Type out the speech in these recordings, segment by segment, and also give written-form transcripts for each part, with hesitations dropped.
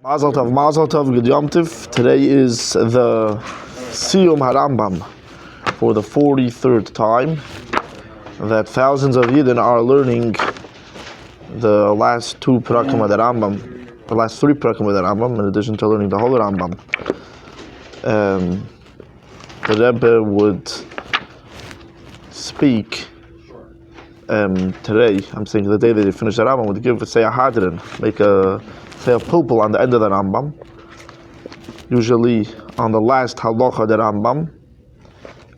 Mazel Tov, Good Yom Tiv. Today is the Siyum HaRambam for the 43rd time that thousands of Yidden are learning the last two Prakim of the Rambam, the last three Prakim of the Rambam, in addition to learning the whole Rambam. The Rebbe would speak today, I'm saying the day that he finished the Rambam, would give, say, a Hadran, make a pulpul on the end of the Rambam, usually on the last halacha of the Rambam,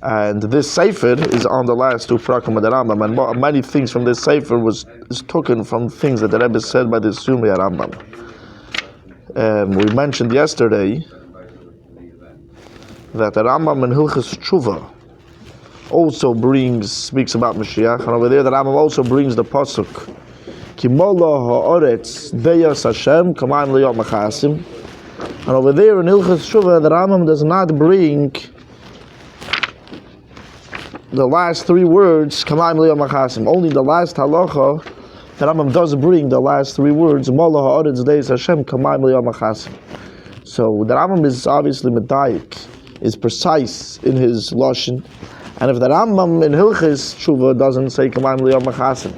and this sefer is on the last two prakim of the Rambam, and many things from this sefer is taken from things that the Rebbe said by the Sumi Rambam. We mentioned yesterday that the Rambam in Hilchas Tshuva also speaks about Mashiach, and over there the Rambam also brings the pasuk Kimola ha'oretz deyas Hashem kamayim liyot machasim. And over there in Hilchas Tshuva, the Rambam does not bring the last three words kamayim liyot machasim. Only the last halacha, the Rambam does bring the last three words Mola ha'oretz deyas Hashem kamayim liyot machasim. So the Rambam is obviously medayik, is precise in his lashon. And if the Rambam in Hilchas Tshuva doesn't say kamayim liyot machasim,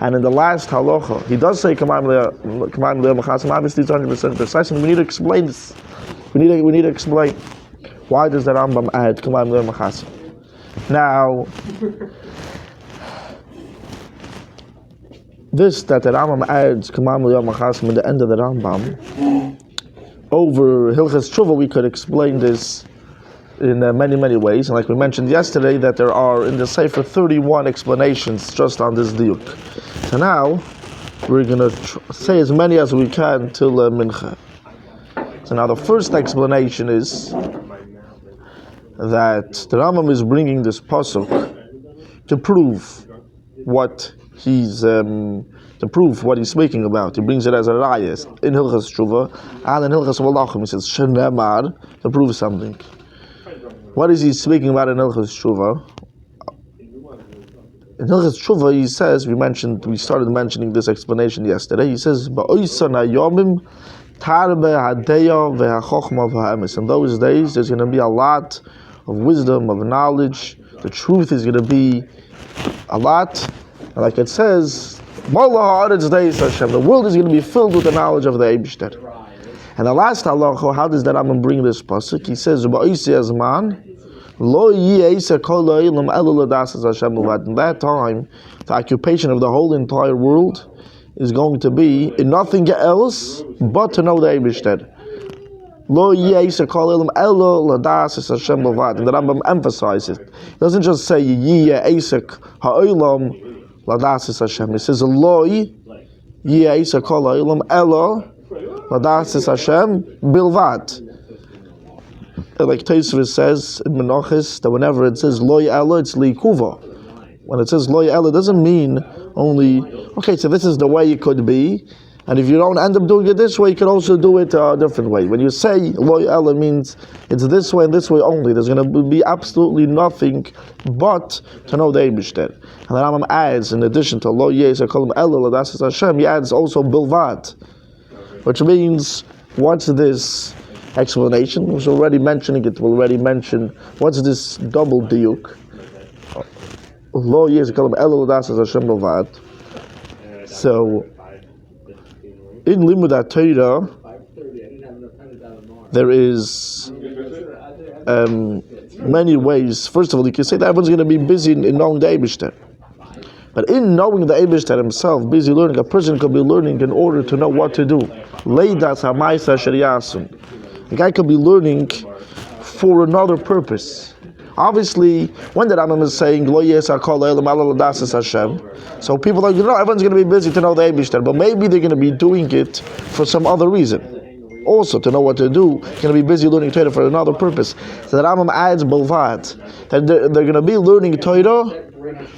and in the last halacha, he does say Kamayim Liyot Machasim, obviously it's 100% precise, and we need to explain this. We need to explain why does the Rambam add Kamayim Liyot Machasim. Now, this that the Rambam adds Kamayim Liyot Machasim at the end of the Rambam, over Hilchas Tshuva we could explain this in many ways, and like we mentioned yesterday, that there are in the Sefer 31 explanations just on this diuk. So now we're going to say as many as we can till Mincha. So now the first explanation is that the Rambam is bringing this pasuk to prove what he's speaking about. He brings it as a rayas in Hilchas Tshuva and in Hilchas Malachim. He says Shenemar to prove something. What is he speaking about in Hilchas Tshuva? In Hilchas Tshuva, he says, we started mentioning this explanation yesterday. He says, in those days, there's going to be a lot of wisdom, of knowledge. The truth is going to be a lot. And like it says, the world is going to be filled with the knowledge of the Eibishter. And the last halacha, how does the Rambam bring this pasuk? He says, in that time, the occupation of the whole entire world is going to be in nothing else but to know the Eibishter. And the Rambam emphasizes it. He doesn't just say Hashem. He says Ladasis Hashem bilvat. Like Tosfos says in Menachos, that whenever it says Lo Ella, it's Likuva. When it says Lo Ella, it doesn't mean only, okay, so this is the way it could be, and if you don't end up doing it this way, you can also do it a different way. When you say Lo Ella, means it's this way and this way only. There's going to be absolutely nothing but to know the Eibishter. And the Rambam adds, in addition to Lo Yesa Kolam Ella Ladasis Hashem, he adds also bilvat, which means, what's this explanation? We was already mentioning it. We'll already mention what's this double diuk. Lo Yesa Kolam Ella Ladasis Hashem bilvat. So, in Limud HaTorah, there is many ways. First of all, you can say that everyone's going to be busy in knowing the Eibishter. But in knowing the Eibishter himself, busy learning, a person could be learning in order to know what to do. Leidas ha'maisa sheriyasun. A guy could be learning for another purpose. Obviously, when the Rambam is saying Lo Yesa Kol Elam Ala Ladasis Hashem, so people are, everyone's going to be busy to know the Eibishter, but maybe they're going to be doing it for some other reason. Also, to know what to do, going to be busy learning Torah for another purpose. So the Rambam adds Bilvat, that they're going to be learning Torah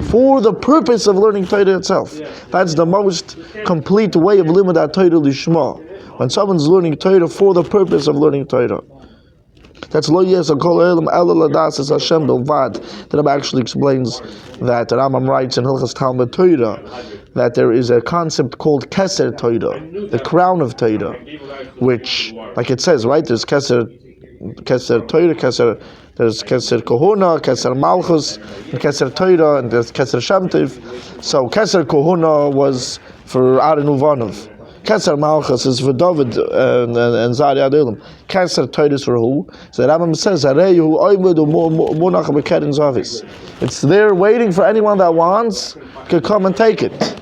for the purpose of learning Torah itself. That's the most complete way of limud Torah lishma. When someone's learning Torah for the purpose of learning Torah. That's Lo Yesa Kol Elam Ela Ladasis Hashem Bilvad. The Rebbe actually explains that the Rambam writes in Hilchas Talmud Torah that there is a concept called Keser Torah, the crown of Torah, which, like it says, right? There's Keser Torah, there's Keser Kohuna, Keser Malchus, and Keser Torah, and there's Keser Shamtiv. So Keser Kohuna was for Aaron Uvanov. Keser Malchus is for David and Zari Adelim. Keser Torah is for who? So the Rambam says, it's there waiting for anyone that wants to come and take it.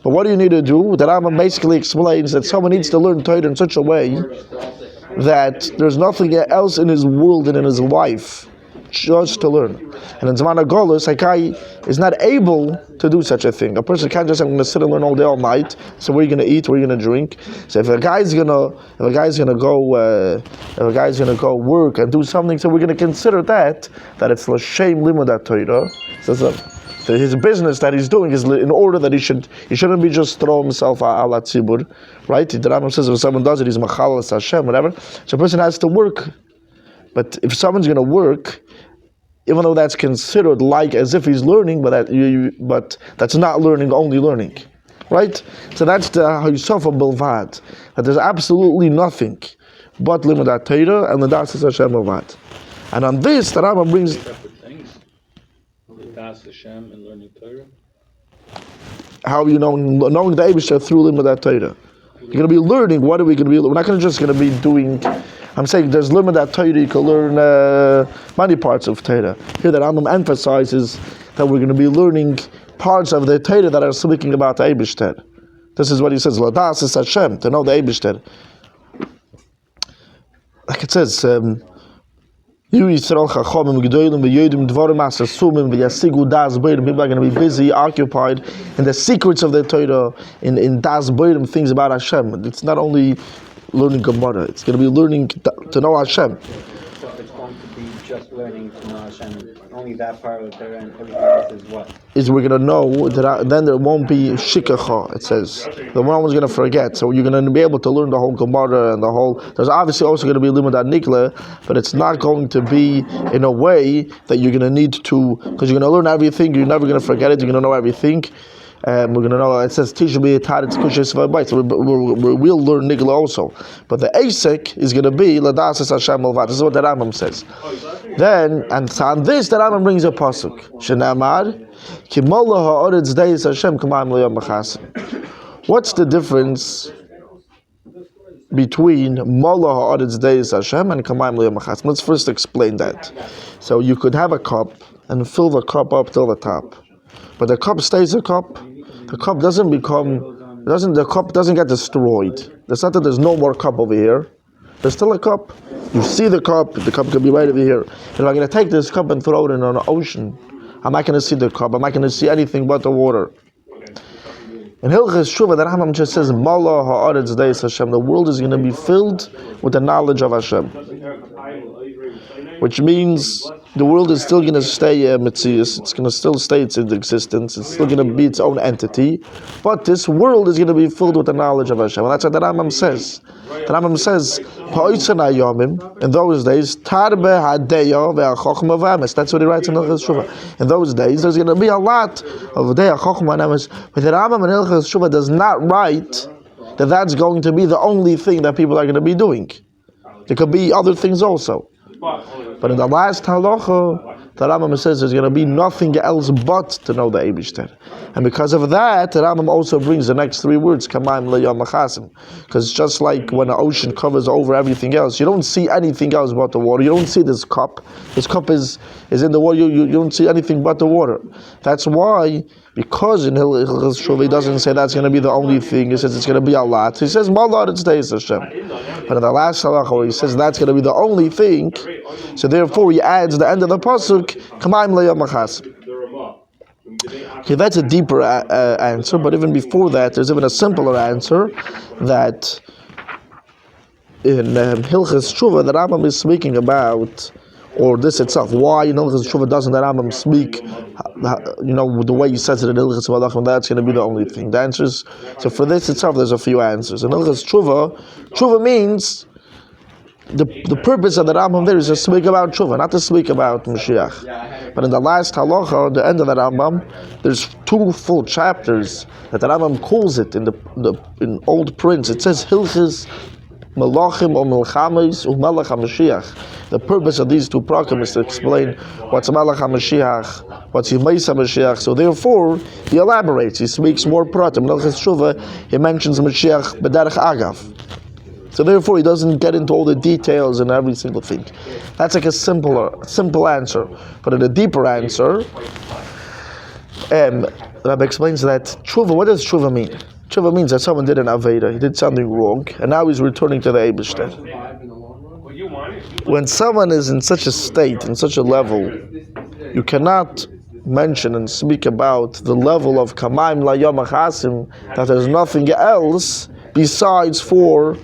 But what do you need to do? The Rambam basically explains that someone needs to learn Torah in such a way that there's nothing else in his world and in his life just to learn. And in Zman HaGolus, a guy is not able to do such a thing. A person can't just say, I'm going to sit and learn all day, all night. So what are you going to eat? What are you going to drink? So if a guy's going to go work and do something, so we're going to consider that it's l'shem limud Torah. So his business that he's doing is in order that he shouldn't be just throwing himself ala tzibur, right? The Rambam says if someone does it, he's machalas Hashem, whatever. So a person has to work. But if someone's going to work, even though that's considered like as if he's learning, but that's not learning, only learning, right? So that's the Hayusofa Bilvad, that there's absolutely nothing but Limudat Torah and L'das Hashem Bilvad. And on this, the Rambam brings L'das Hashem and learning Torah. How are you knowing the Eibishter through Limudat Torah? You're going to be learning. What are we going to be? We're not just going to be doing. I'm saying there's Limudat Torah. You can learn many parts of Torah. Here, the Rambam emphasizes that we're going to be learning parts of the Torah that are speaking about the Eibishter. This is what he says: L'das is Hashem, to know the Eibishter. Like it says. People are going to be busy, occupied in the secrets of the Torah, in das Beirim, things about Hashem. It's not only learning Gemara, it's going to be learning to know Hashem. So it's going to be just learning to know Hashem. Only that part of the Torah and everything else is what? Is we're going to know that then there won't be shikacha, it says. The one was going to forget. So you're going to be able to learn the whole Gemara and the whole. There's obviously also going to be Limudat Nikla, but it's not going to be in a way that you're going to need to, because you're going to learn everything, you're never going to forget it, you're going to know everything. We're going to know, it says, Tisha B'Taretz Kushes V'Bayt. So we'll learn Nigla also. But the Asik is going to be L'das Hashem Milvad. This is what the Rambam says. Then, and on this, the Rambam brings a pasuk. Shenamar, Ki Mola Ha'oretz Deis Hashem K'mayim L'yom B'chasim. What's the difference between Mola Ha'oretz Deis Hashem and K'mayim L'yom B'chasim? Let's first explain that. So you could have a cup and fill the cup up till the top. But the cup stays a cup. The cup doesn't the cup doesn't get destroyed. It's not that there's no more cup over here. There's still a cup. You see the cup could be right over here. And if I'm going to take this cup and throw it in an ocean, I'm not going to see the cup. I'm not going to see anything but the water. In Hilchas Shuvah, the Rambam just says, Mala ha'aretz deis Hashem. The world is going to be filled with the knowledge of Hashem. Which means the world is still going to stay Metzius, it's going to still stay its existence, it's still going to be its own entity, but this world is going to be filled with the knowledge of Hashem. And that's what the Rambam says. The Rambam says, in those days, that's what he writes in Hilchas Shuvah. In those days, there's going to be a lot of Deya Chochma and Emes, but the Rambam in Hilchas Shuvah does not write that that's going to be the only thing that people are going to be doing. There could be other things also. But in the last halacha, the Rambam says there's going to be nothing else but to know the Eibishter. And because of that, the Rambam also brings the next three words, Kamayim L'yom B'chasim. Because it's just like when the ocean covers over everything else, you don't see anything else but the water. You don't see this cup. This cup is in the water. You don't see anything but the water. That's why, because in Hilchas Shuvah he doesn't say that's going to be the only thing. He says it's going to be a lot. He says, Malad it's Deis Hashem. But in the last halacha, he says that's going to be the only thing. So therefore he adds the end of the pasuk, Kamayim L'yom B'chasim. Okay, that's a deeper answer, but even before that, there's even a simpler answer that in Hilchas Shuvah, the Rambam is speaking about, or this itself. Why in Hilchas Shuvah doesn't the Rambam speak, the way he says it in Hilchas Malachim, that's going to be the only thing. The answers, so for this itself, there's a few answers. In Hilchas Shuvah means the purpose of the Rambam there is to speak about tshuva, not to speak about Mashiach. But in the last halacha, the end of the Rambam, there's 2 full chapters that the Rambam calls it in old prints. It says Hilchis Melachim or Melchamis Umelach HaMashiach. The purpose of these 2 prakim is to explain what's Melach HaMashiach, what's Yemais HaMashiach. So therefore, he elaborates. He speaks more pratim. In Hilchis Tshuva, he mentions Mashiach B'derech Agav. So therefore, he doesn't get into all the details and every single thing. That's like a simple answer. But in a deeper answer, Rabbi explains that tshuva. What does tshuva mean? Tshuva means that someone did an aveda, he did something wrong, and now he's returning to the Eibishter. When someone is in such a state, in such a level, you cannot mention and speak about the level of Kamaim Layom Achasim, that there's nothing else besides for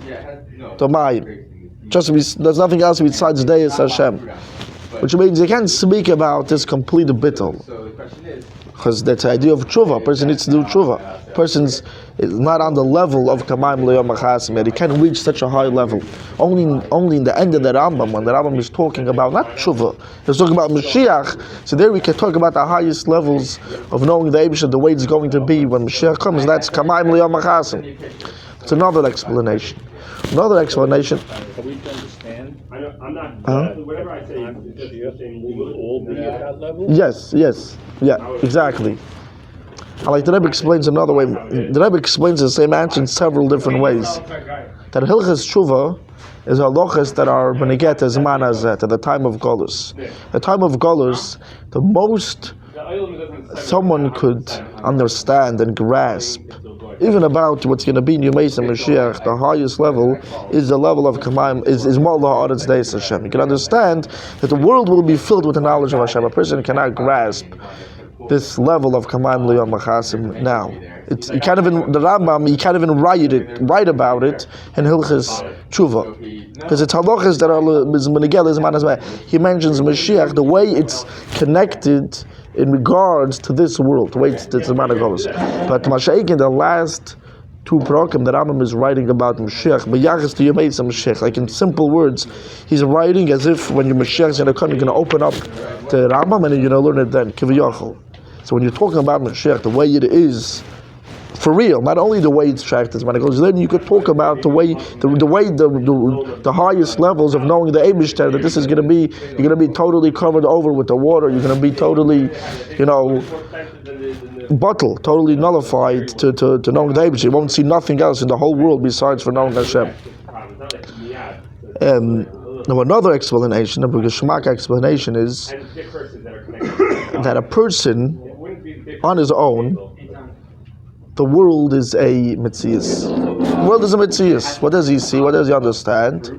the Mayim. There's nothing else besides Deis Hashem. Which means you can't speak about this complete bittul. Because that's the idea of tshuva. A person needs to do tshuva. A person's not on the level of Kamaim Le'yom Achasim yet. He can't reach such a high level. Only in the end of the Rambam, when the Rambam is talking about not tshuva, he's talking about Mashiach. So there we can talk about the highest levels of knowing the Eibusha, the way it's going to be when Mashiach comes. That's Kamaim Le'yom Achasim. It's another explanation. Another explanation. Are we to understand? I'm not. Whatever I say, we will all be at that level. Yes, yeah, exactly. I like the Rebbe explains another way. The Rebbe explains the same answer in several different ways. That Hilchas Tshuva is halachas that are beniget as manazet at the time of Golus. The time of Golus, the most someone could understand and grasp, even about what's going to be in Yemais and Mashiach, the highest level is the level of Kamaim, is Mallah Aretz Deis Hashem. You can understand that the world will be filled with the knowledge of Hashem. A person cannot grasp this level of Kamaim Le'yom Achasim now. You can't even, the Rambam, you can't even write about it in Hilchis Tshuva. Because it's halachas that are, he mentions Mashiach, the way it's connected in regards to this world, the way it's the Managos. But Mashiach, in the last 2 prakim, the Rambam is writing about Mashiach, B'yachas to Yemais Mashiach. Like in simple words, he's writing as if when your Mashiach is going to come, you're going to open up the Rambam and you're going to learn it then, Kiviyachol. So when you're talking about Mashiach, the way it is, for real, not only the way it's tracked as Managos, then you could talk about the way the highest levels of knowing the Eibishter, that this is going to be, you're going to be totally covered over with the water, you're going to be totally, bottled, totally nullified to knowing the Eibishter. You won't see nothing else in the whole world besides for knowing Hashem. Now another explanation, a Geshmak explanation, is that a person on his own, the world is a Metzias. The world is a Metzias. What does he see? What does he understand?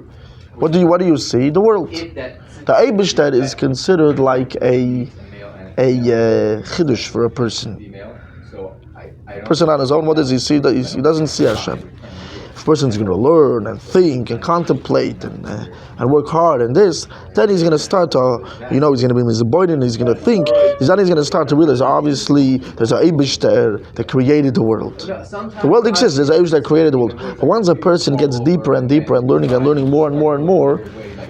What do you see? The world. The Eibishter is considered like a chiddush for a person. A person on his own, what does he see? He doesn't see Hashem. If a person's going to learn and think and contemplate and work hard and this, then he's going to start to, he's going to be mizboidin, he's going to think, then he's going to start to realize, obviously, there's an Eibishter that created the world. The world exists, there's an Eibishter that created the world. But once a person gets deeper and deeper and learning more and more and more,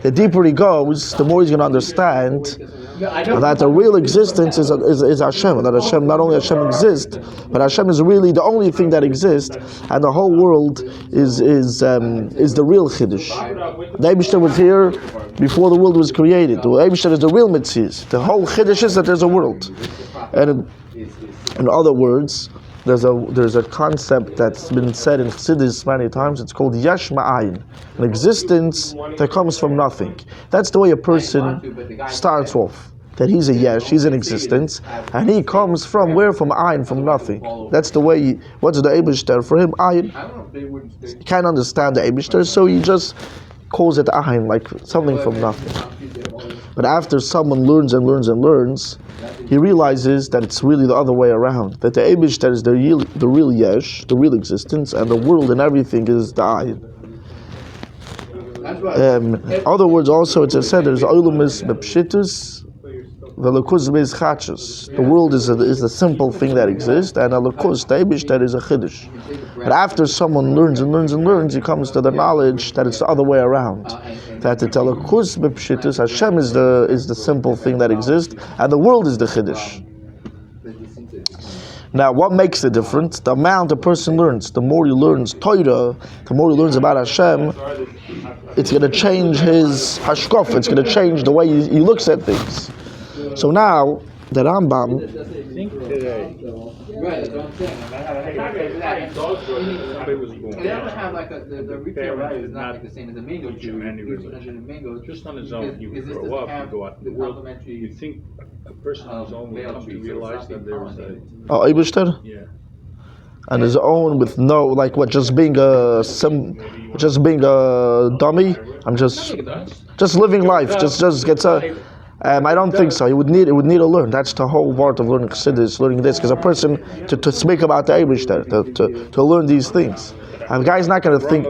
the deeper he goes, the more he's going to understand that the real existence is Hashem. That Hashem, not only Hashem exists, but Hashem is really the only thing that exists, and the whole world is the real Chiddush. The Eibishter was here before the world was created. The Eibishter is the real Metzias. The whole Chiddush is that there's a world. And in other words, there's a concept that's been said in Chassidus many times. It's called Yesh Ma'ayin, an existence that comes from nothing. That's the way a person starts off. That he's a Yesh, he's an existence, and he comes from where? From Ayin, from nothing. That's the way. What's the Eibishter for him? Ayin. He can't understand the Eibishter, so he just calls it Ayin, like something from nothing. But after someone learns and learns and learns, he realizes that it's really the other way around. That the Eibishter is the real Yesh, the real existence, and the world and everything is the Ayin. In other words, also it's said there's Olumis Bepshitus, Velukuz Bez Chachus. The world is a simple thing that exists, and a Lukus, the Eibishter, is a Chiddush. But after someone learns and learns and learns, he comes to the knowledge that it's the other way around. That the Elokus b'pshitus, Hashem is the simple thing that exists, and the world is the Chiddush. Now, what makes the difference? The amount a person learns. The more he learns Torah, the more he learns about Hashem, it's going to change his hashkof. It's going to change the way he looks at things. So now, the Rambam. Think today. Right, that's what I'm saying. They don't have like the retail value is not like the same as a mango tree. Just on his own, you grow up, you go out in the world. You think a person on his own will come to realize that there is a. Oh, Eibishter? Yeah. And his own with no, like what, just being a dummy. I'm just living life. Just gets a. I don't think so. He would need to learn. That's the whole part of learning Chassidus, learning this, because a person to speak about the Eibishter, to learn these things. A guy's not going to think.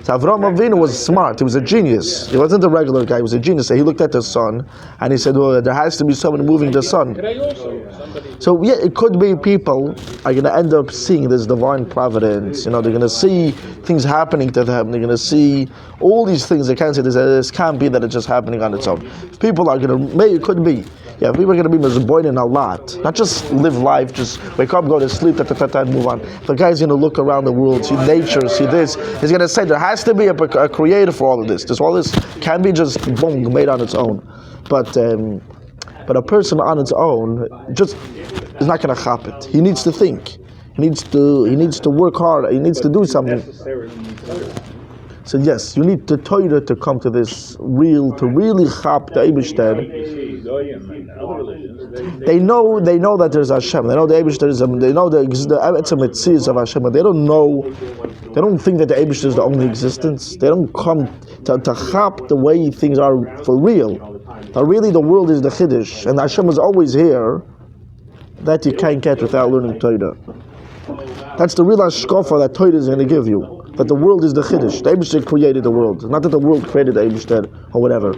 So Avraham Avinu was smart. He was a genius. He wasn't a regular guy. He was a genius. So he looked at the sun and he said, "Well, there has to be someone moving the sun." So yeah, it could be people are going to end up seeing this divine providence. They're going to see things happening to them. They're going to see all these things. They can't say this can't be that it's just happening on its own. People are going to, it could be. Yeah, people are going to be mizboinin a lot. Not just live life, just wake up, go to sleep, and move on. The guy's going to look around the world, see nature, see this. He's going to say there has to be a creator for all of this. All this can be just boom, made on its own. But a person on its own just is not going to chop it. He needs to think. He needs to work hard. He needs to do something. So yes, you need the Torah to come to this to really chop the Eibishter. They know that there's Hashem. They know the Eibishter is. They know the Etzem of Hashem, but they don't know. They don't think that the Eibishter is the only existence. They don't come to chop the way things are for real. That really the world is the Chiddush, and Hashem is always here. That you can't get without learning Torah. That's the real hashkafa that Torah is going to give you. That the world is the Chiddush. The Eibishter created the world. Not that the world created the Eibishter or whatever.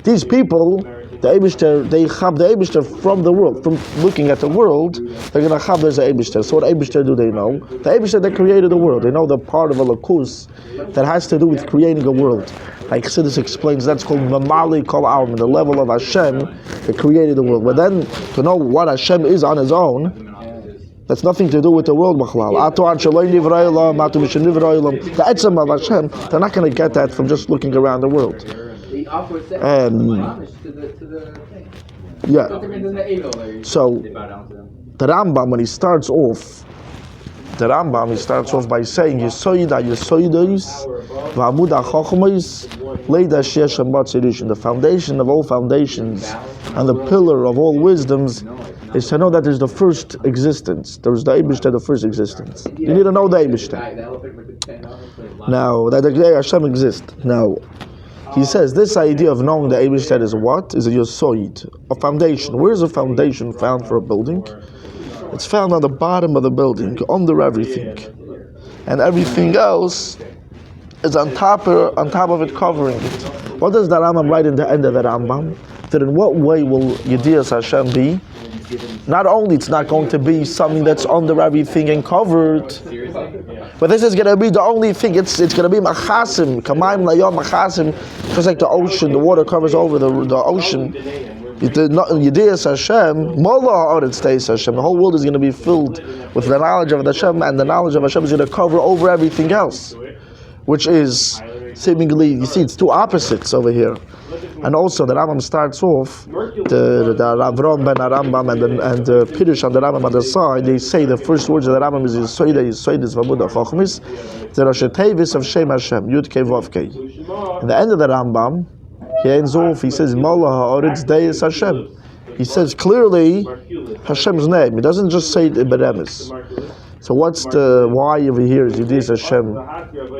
These people, the Eibishter, they chab the Eibishter from the world. From looking at the world, they're going to chab there's the Eibishter. So what Eibishter do they know? The Eibishter that created the world. They know the part of a lakus that has to do with creating a world. Like Chassidus explains, that's called Mamali Kol Alm, the level of Hashem that created the world. But then, to know what Hashem is on his own, that's nothing to do with the world, B'chlal. The Etzem of Hashem, they're not going to get that from just looking around the world. Yeah. So, the Rambam, when he starts off by saying, the foundation of all foundations and the pillar of all wisdoms is to know that there's the first existence. There's the Eibishter, the first existence. You need to know the Eibishter. Now, that the Hashem exists. Now, he says this idea of knowing the Eibishter is what? Is a yosoid, a foundation. Where is a foundation found for a building? It's found on the bottom of the building, under everything. And everything else is on top of it, covering it. What does the Rambam write in the end of the Rambam? That in what way will Yedias Hashem be? Not only it's not going to be something that's under everything and covered, but this is going to be the only thing. It's going to be machasim, kamayim layom machasim, just like the ocean. The water covers over the ocean. Yedias Hashem, Mola Ha'aretz Teis Hashem. The whole world is going to be filled with the knowledge of Hashem, and the knowledge of Hashem is going to cover over everything else, which is seemingly, you see, it's two opposites over here. And also, the Rambam starts off, the Avraham ben Arambam and the Pirush on the Rambam on the side, they say the first words of the Rambam is Yisoida is Vamuda Chochmis, the Rosh Tevis of Shem Hashem, Yud Kei Vav Kei. In the end of the Rambam, he ends off, he says, Mola Ha'aretz Deis Hashem. He says clearly Hashem's name. He doesn't just say it Beremes. So what's the why over here is Yedias Hashem,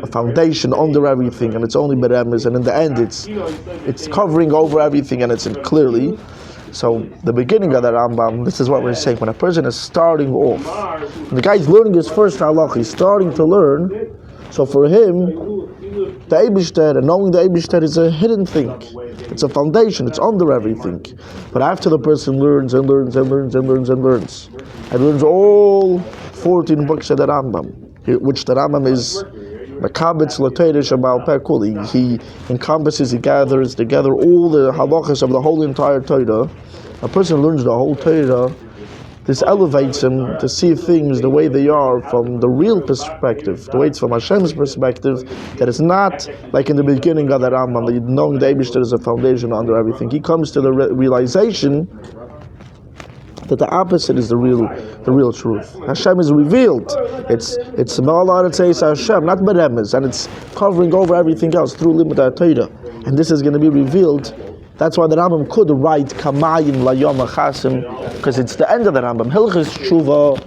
a foundation under everything, and it's only Beremes, and in the end it's covering over everything, and it's clearly. So the beginning of the Rambam, this is what we're saying, when a person is starting off, when the guy's learning his first halach, he's starting to learn, so for him, the Eibishter, and knowing the Eibishter is a hidden thing. It's a foundation, it's under everything. But after the person learns and learns all 14 books of the Rambam, which the Rambam is Makabitz L'Torah Shabal Peh Kuli. He encompasses, he gathers together all the halachas of the whole entire Torah. A person learns the whole Torah. This elevates him to see things the way they are from the real perspective, the way it's from Hashem's perspective, that it's not like in the beginning of the Rambam, that knowing the Eibishter is a foundation under everything. He comes to the realization that the opposite is the real truth. Hashem is revealed. It's Ma'ala Aretzeis Hashem, not Beremes, and it's covering over everything else through Limud Torah. And this is going to be revealed. That's why the Rambam could write Kamayim Layom Achasim, because it's the end of the Rambam. Hilchos Tshuva,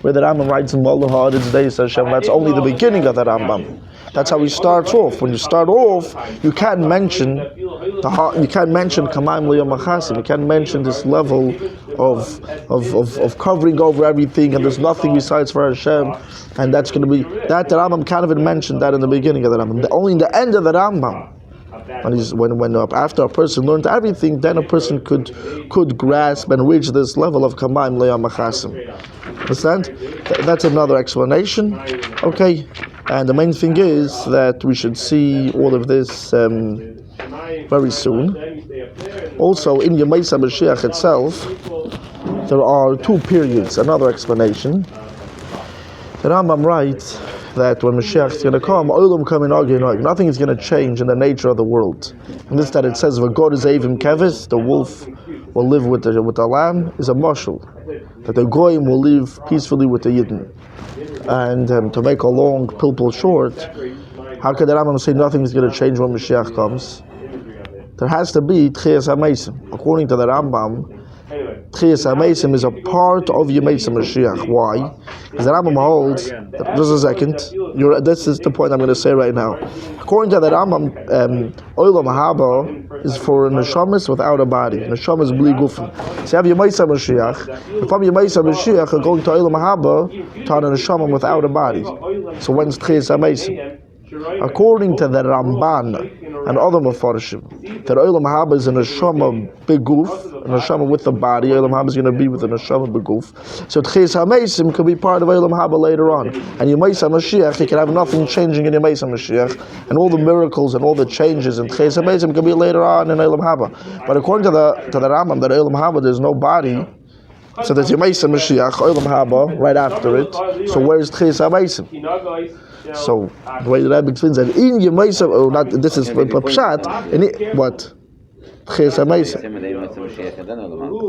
where the Rambam writes in Ma'ala Aretzeis Hashem, that's only the beginning of the Rambam. That's how he starts off. When you start off, you can't mention Kamayim Layom Achasim. You can't mention this level of covering over everything, and there's nothing besides for Hashem. And that's going to be that the Rambam can't even mention that in the beginning of the Rambam. Only in the end of the Rambam, when after a person learned everything, then a person could grasp and reach this level of Kamayim Layom Achasim. Understand? That's another explanation. Okay. And the main thing is that we should see all of this very soon. Also, in Yemei HaMashiach itself, there are two periods. Another explanation. The Rambam writes that when Mashiach is going to come, nothing is going to change in the nature of the world. And this that it says, "V'god is Avim Kevis," the wolf will live with the lamb, is a mashal. That the goyim will live peacefully with the yidden. And to make a long pilpul short, how could the Rambam say nothing is going to change when Mashiach comes? There has to be Tchias HaMeisim. According to the Rambam, Tchias HaMeisim is a part of Yemei HaMashiach. Why? Because the Rambam holds, just a second, this is the point I'm going to say right now. According to the Rambam, Olam Haba is for neshamas without a body. Neshamas bli gufim. So you have Yemei HaMashiach. From Yemei HaMashiach are going to Olam Haba to a neshama without a body. So when's Tchias HaMeisim? According to the Ramban and other Mefarshim, that Olam Haba is a neshama beguf, a neshama with the body. Olam Haba is going to be with the neshama beguf. So Tchias HaMeisim could be part of Olam Haba later on. And Yemei HaMashiach, you can have nothing changing in Yemei HaMashiach, and all the miracles and all the changes in Tchias HaMeisim can be later on in Olam Haba. But according to the Rambam, that Olam Haba there's no body. So there's Yemei HaMashiach, Olam Haba, right after it. So where's Tchias HaMeisim? So the way the Rebbe explains that in Yemei HaMashiach, not this is Pshat, in what? Tchias HaMeisim.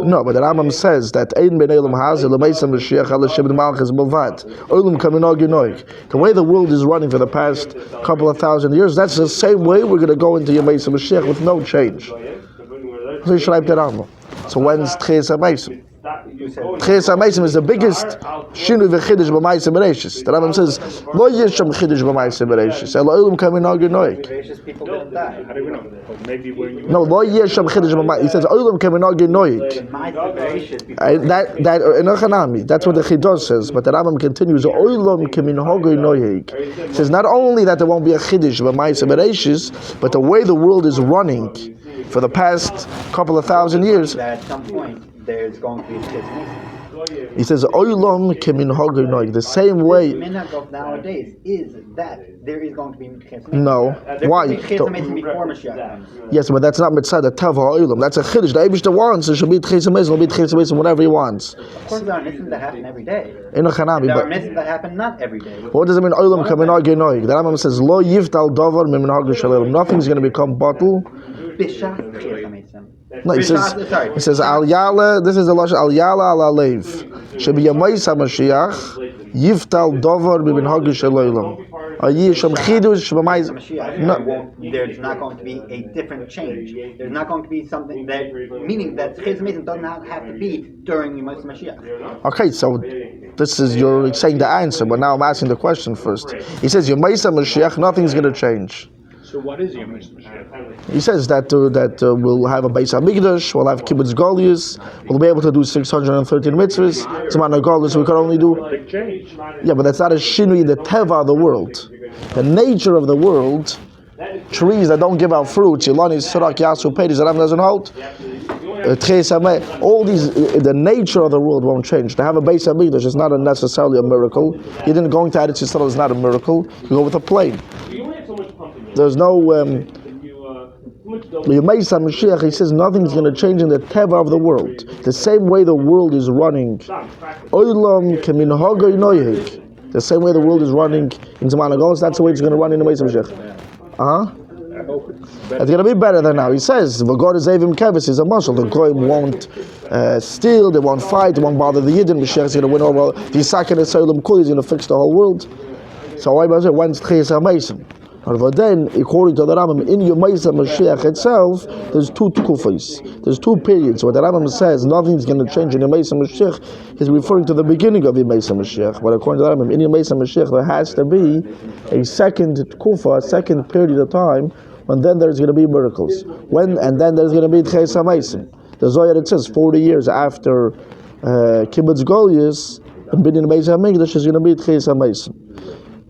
No, but the Rambam says that Ein Ben Olam Hazeh Yemei HaMashiach Ala Shebed Malchus Bavad Olam Kaminag Yinoik. The way the world is running for the past couple of thousand years, that's the same way we're going to go into Yemei HaMashiach with no change. So you should write the Rambam. So when's Tchias HaMeisim? Tchias HaMeisim is the biggest Shinu v'Chiddush b'Maaseh Bereishis. The Rambam says, Lo yisham Chiddush b'Maaseh Bereishis. Elo Olam Kaminag Yinoik. People didn't die. How do we know? Maybe when you... No, Lo yisham Chiddush b'Maaseh. He says, Olam Kaminag Yinoik. That in Achanami, that's what the Chiddush says. But the Rambam continues, Olam Kaminag Yinoik. He says, not only that there won't be a Chiddush b'Maaseh Bereishis, but the way the world is running for the past couple of thousand years, At some point, there's going to be schism. he says, Olam Kaminag Yinoik. The same The way. minhag of nowadays is that there is going to be schism. No. Why? Schism before Mashiach comes. Yes, but that's not mitzvah the Tava Olam. That's a chiddush. The Eibishter wants it should be Tchias HaMeisim. It'll be Tchias HaMeisim whenever he wants. Of course, there are mitzvahs that happen every day. In a chanami, There are but mitzvahs that happen not every day. what does it mean? Olam Kaminag Yinoik. The Rambam says, Lo yivtal davar miminhag l'shalom. Nothing's going to become bottle. Bishas Tchias HaMeisim. No, he says Al Yala. This is the lashon Al Yala Al Alev. Shebi Yemei HaMashiach yivtal davar miminhag l'shalom. Ayisham chidush b'mais. Mashiach, there's not going to be a different change. There's not going to be something that, meaning that Tchias HaMeisim does not have to be during Yemei Mashiach. Okay, so this is you're saying the answer, but now I'm asking the question first. He says Yemei HaMashiach, nothing's going to change. So what is Yom Mashiach? He says that we'll have a Beis HaMikdash, we'll have Kibbutz Golius, we'll be able to do 613 mitzvahs. It's not a Golius we could only do. Big change. Yeah, but that's not a shinui in the teva of the world. The nature of the world, trees that don't give out fruits, Yilani, Sirak, Yasu, Pedis, that doesn't hold. all these, the nature of the world won't change. To have a Beis Hamikdash is not necessarily a miracle. You didn't going to Eretz Yisrael is not a miracle. You go with a plane. You only have so much pumping. There's no. You Yemei Mashiach, he says nothing's going to change in the teva of the world. The same way the world is running, Olam keminhagay noyeg. The same way the world is running in Zman Agos, that's the way it's going to run in the Yemei Mashiach. It's going to be better than now. He says, "V'god is Evim Kevis is a muscle. The Goyim won't steal, they won't fight, they won't bother the Yidden. Mashiach is going to win over the Yisak and the Solam Kul. He's going to fix the whole world." So why was it? When's Tchias HaMeisim? But then, according to the Rambam, in Yemei Mashiach itself, there's two tkufos. There's two periods. What the Rambam says, nothing's going to change in Yemei Mashiach, is referring to the beginning of Yemei Mashiach. But according to the Rambam, in Yemei Mashiach, there has to be a second tkufa, a second period of time, and then there's going to be miracles. And then there's going to be Tchias HaMeisim. The Zohar, it says 40 years after Kibbutz Goliath, and Binyan Beis HaMikdash is going to be Tchias HaMeisim.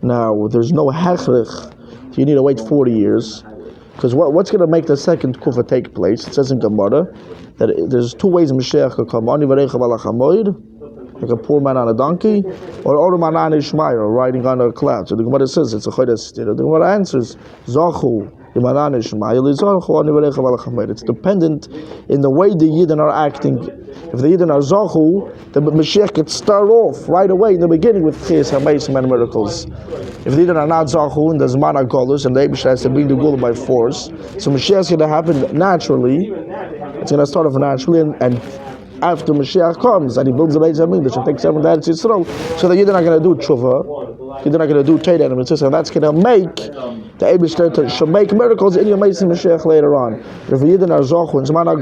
Now, there's no hechrich. You need to wait 40 years. Because what's going to make the second kufa take place? It says in Gemara that there's two ways Mashiach could come. Like a poor man on a donkey, or Oruman Ishmael riding on a cloud. So the Gemara says it's a chodesh. The Gemara answers, Zachu. It's dependent in the way the Yidden are acting. If the Yidden are Zachu, the Mashiach could start off right away in the beginning with Tchias HaMeisim and miracles. If the Yidden are not Zachu and there's Mana Golus and the Eibush has to bring the Gula by force, so Mashiach is going to happen naturally. It's going to start off naturally, and after Mashiach comes and he builds the Beis Hamikdash and takes everyone to Eretz Yisrael, so the Yidden are going to do tshuva, Yidden are going to do Teda and Mitzvah, and that's going to make the Eibush should make miracles in Yemei Mashiach later on. If the Yidden are Zachu and Zman